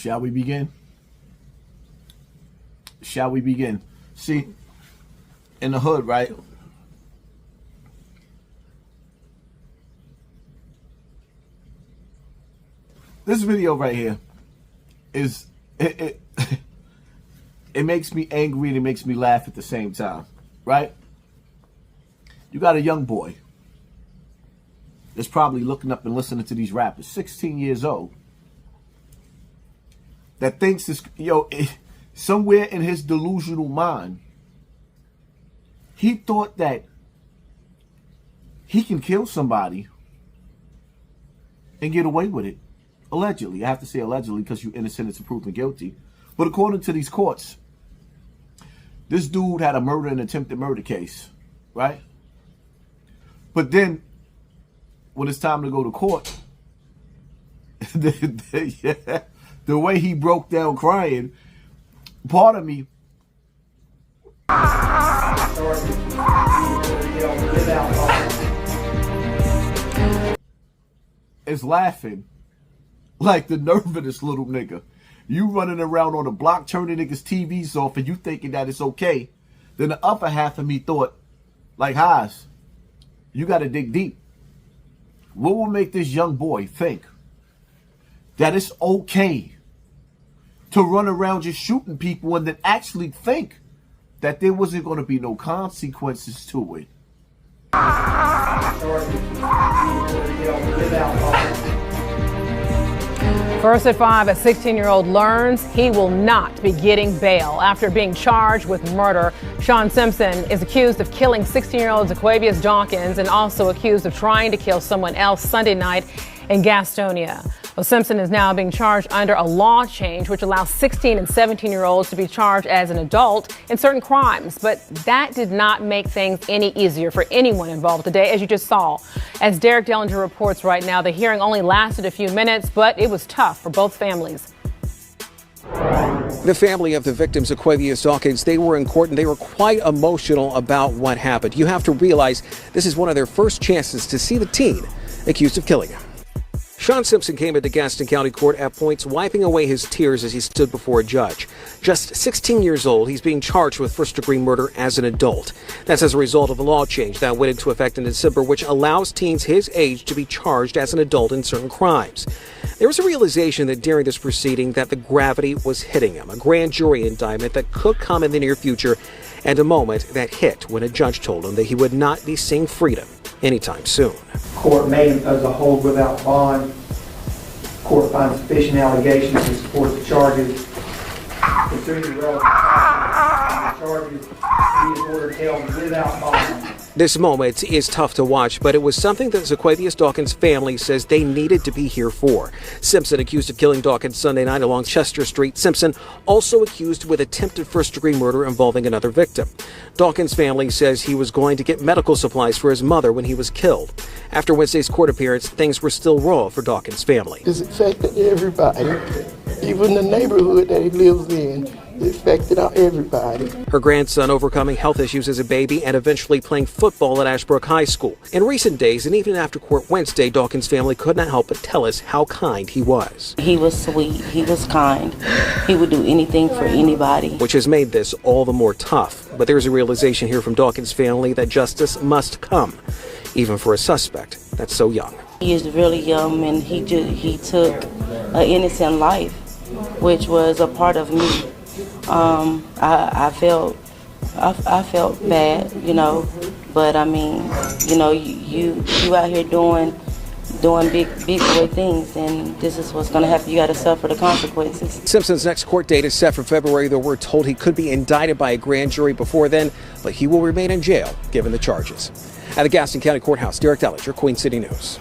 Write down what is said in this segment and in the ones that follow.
Shall we begin? Shall we begin? See, in the hood, right? This video right here is it makes me angry and it makes me laugh at the same time, right? You got a young boy that's probably looking up and listening to these rappers, 16 years old, that thinks this, somewhere in his delusional mind, he thought that he can kill somebody and get away with it. Allegedly. I have to say allegedly because you're innocent until proven guilty. But according to these courts, this dude had a murder and attempted murder case, right? But then, when it's time to go to court, the way he broke down crying, part of me is laughing. Like the nerve of this little nigga. You running around on the block turning niggas' TVs off and you thinking that it's okay. Then the upper half of me thought, like, Haas, you got to dig deep. What will make this young boy think that it's okay to run around just shooting people and then actually think that there wasn't going to be no consequences to it? First at 5, a 16-year-old learns he will not be getting bail after being charged with murder. Sean Simpson is accused of killing 16-year-old Zaquavius Dawkins and also accused of trying to kill someone else Sunday night in Gastonia. Well, Simpson is now being charged under a law change which allows 16 and 17-year-olds to be charged as an adult in certain crimes. But that did not make things any easier for anyone involved today, as you just saw. As Derek Dellinger reports right now, the hearing only lasted a few minutes, but it was tough for both families. The family of the victims, Zaquavius Dawkins, they were in court and they were quite emotional about what happened. You have to realize this is one of their first chances to see the teen accused of killing him. Sean Simpson came into Gaston County Court at points wiping away his tears as he stood before a judge. Just 16 years old, he's being charged with first-degree murder as an adult. That's as a result of a law change that went into effect in December, which allows teens his age to be charged as an adult in certain crimes. There was a realization that during this proceeding that the gravity was hitting him, a grand jury indictment that could come in the near future, and a moment that hit when a judge told him that he would not be seeing freedom anytime soon. Court made him as a hold without bond. Court finds sufficient allegations to support the charges. Considering the relevant facts of the charges, he is ordered held without bond. This moment is tough to watch, but it was something that Zaquavius Dawkins' family says they needed to be here for. Simpson accused of killing Dawkins Sunday night along Chester Street. Simpson also accused with attempted first-degree murder involving another victim. Dawkins' family says he was going to get medical supplies for his mother when he was killed. After Wednesday's court appearance, things were still raw for Dawkins' family. It's affected everybody, even the neighborhood that he lives in. It affected everybody. Her grandson overcoming health issues as a baby and eventually playing football at Ashbrook High School. In recent days, and even after court Wednesday, Dawkins' family could not help but tell us how kind he was. He was sweet. He was kind. He would do anything for anybody. Which has made this all the more tough. But there's a realization here from Dawkins' family that justice must come, even for a suspect that's so young. He is really young, and he took an innocent life, which was a part of me. I felt bad, but I mean, you out here doing big boy things, and this is what's going to happen. You got to suffer the consequences. Simpson's next court date is set for February, though we're told he could be indicted by a grand jury before then, but he will remain in jail given the charges. At the Gaston County Courthouse, Derek Dellinger, Queen City News.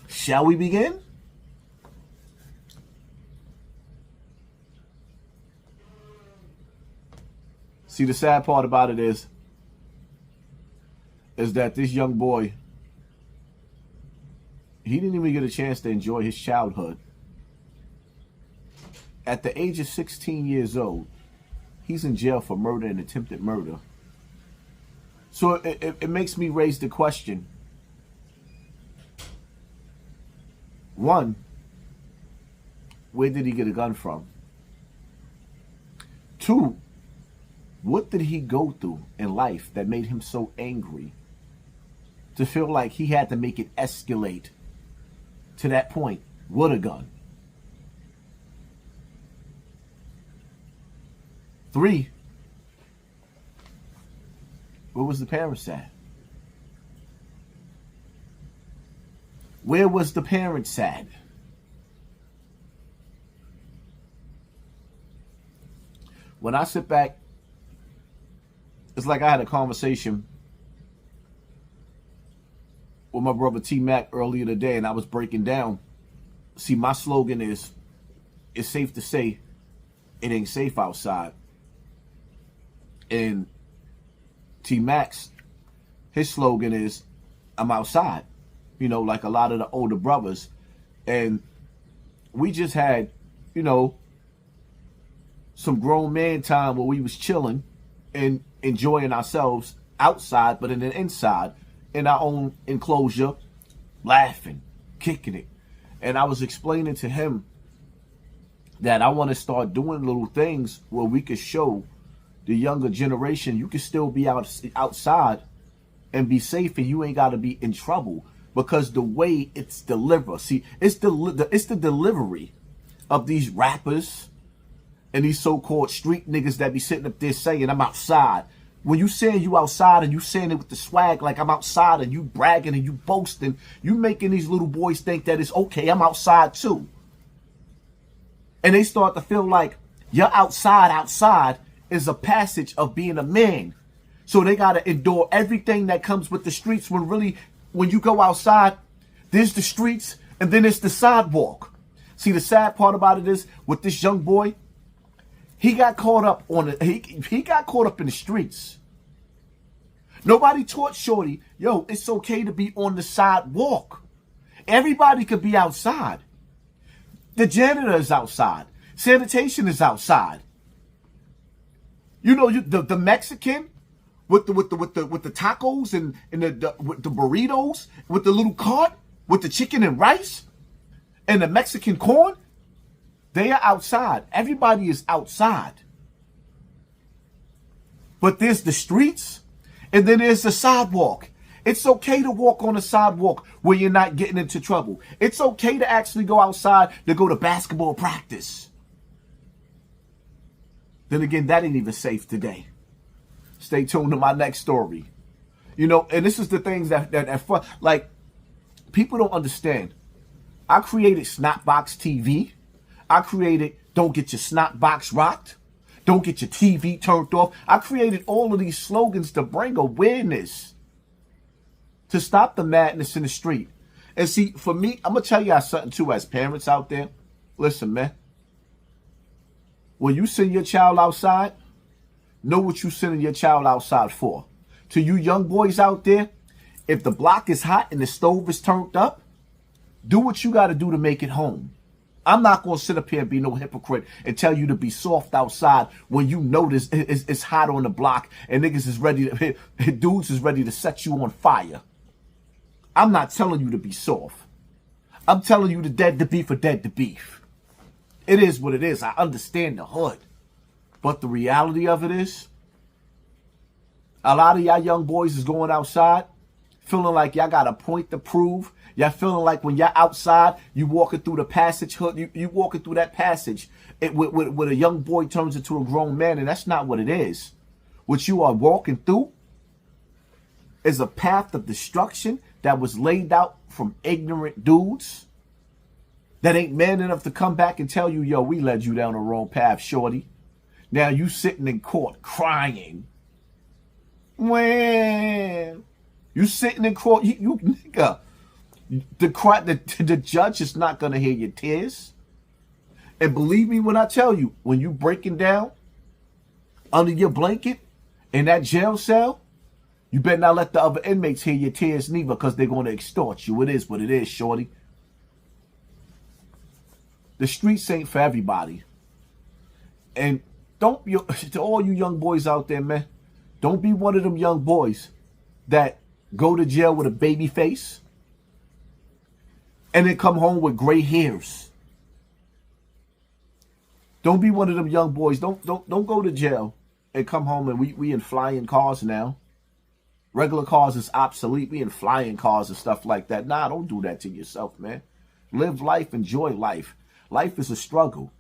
Shall we begin? See, the sad part about it is that this young boy, he didn't even get a chance to enjoy his childhood. At the age of 16 years old, he's in jail for murder and attempted murder. So it makes me raise the question. One, where did he get a gun from? 2, what did he go through in life that made him so angry to feel like he had to make it escalate to that point with a gun? 3, where was the parents at? Where was the parents at? When I sit back, it's like I had a conversation with my brother T-Mac earlier today, and I was breaking down. See, my slogan is, it's safe to say it ain't safe outside. And T-Mac's, his slogan is, I'm outside. You know, like a lot of the older brothers. And we just had, you know, some grown man time where we was chilling and enjoying ourselves outside, but in the inside, in our own enclosure, laughing, kicking it. And I was explaining to him that I want to start doing little things where we could show the younger generation you can still be outside and be safe, and you ain't got to be in trouble. Because the way it's delivered, see, it's the delivery of these rappers and these so-called street niggas that be sitting up there saying, I'm outside. When you saying you outside and you saying it with the swag like I'm outside, and you bragging and you boasting, you making these little boys think that it's okay, I'm outside too. And they start to feel like you're outside is a passage of being a man. So they got to endure everything that comes with the streets, when really, when you go outside, there's the streets and then it's the sidewalk. See, the sad part about it is, with this young boy, he got caught up on he got caught up in the streets. Nobody taught Shorty, yo, it's okay to be on the sidewalk. Everybody could be outside. The janitor is outside. Sanitation is outside. You know, the Mexican with the tacos and with the burritos, with the little cart, with the chicken and rice, and the Mexican corn, they are outside. Everybody is outside. But there's the streets, and then there's the sidewalk. It's okay to walk on the sidewalk where you're not getting into trouble. It's okay to actually go outside to go to basketball practice. Then again, that ain't even safe today. Stay tuned to my next story. You know, and this is the things that fun. Like, people don't understand. I created Snotbox TV. I created Don't Get Your Snotbox Rocked. Don't Get Your TV Turned Off. I created all of these slogans to bring awareness, to stop the madness in the street. And see, for me, I'm going to tell y'all something too, as parents out there. Listen, man. When you send your child outside, know what you sending your child outside for. To you young boys out there, if the block is hot and the stove is turned up, do what you got to do to make it home. I'm not going to sit up here and be no hypocrite and tell you to be soft outside when you notice it's hot on the block and niggas is ready to, dudes is ready to set you on fire. I'm not telling you to be soft. I'm telling you the dead to beef are dead to beef. It is what it is. I understand the hood. But the reality of it is, a lot of y'all young boys is going outside feeling like y'all got a point to prove. Y'all feeling like when y'all outside, you walking through the passage hood, you walking through that passage with a young boy turns into a grown man, and that's not what it is. What you are walking through is a path of destruction that was laid out from ignorant dudes that ain't man enough to come back and tell you, yo, we led you down the wrong path, shorty. Now you sitting in court crying. When you sitting in court, you nigga, the judge is not gonna hear your tears. And believe me when I tell you, when you breaking down under your blanket in that jail cell, you better not let the other inmates hear your tears neither, because they're gonna extort you. It is what it is, shorty. The streets ain't for everybody. And don't be, to all you young boys out there, man, don't be one of them young boys that go to jail with a baby face and then come home with gray hairs. Don't be one of them young boys. Don't go to jail and come home and we in flying cars now. Regular cars is obsolete. We in flying cars and stuff like that. Nah, don't do that to yourself, man. Live life, enjoy life. Life is a struggle.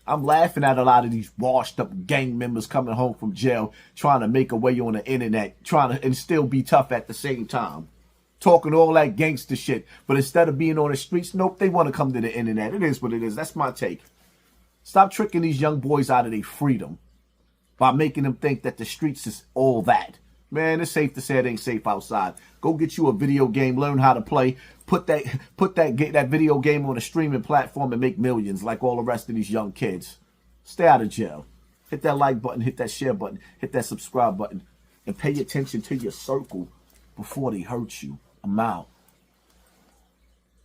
I'm laughing at a lot of these washed up gang members coming home from jail, trying to make a way on the internet, and still be tough at the same time. Talking all that gangster shit. But instead of being on the streets, nope, they want to come to the internet. It is what it is. That's my take. Stop tricking these young boys out of their freedom by making them think that the streets is all that. Man, it's safe to say it ain't safe outside. Go get you a video game, learn how to play, put that video game on a streaming platform and make millions like all the rest of these young kids. Stay out of jail. Hit that like button, hit that share button, hit that subscribe button, and pay attention to your circle before they hurt you. I'm out.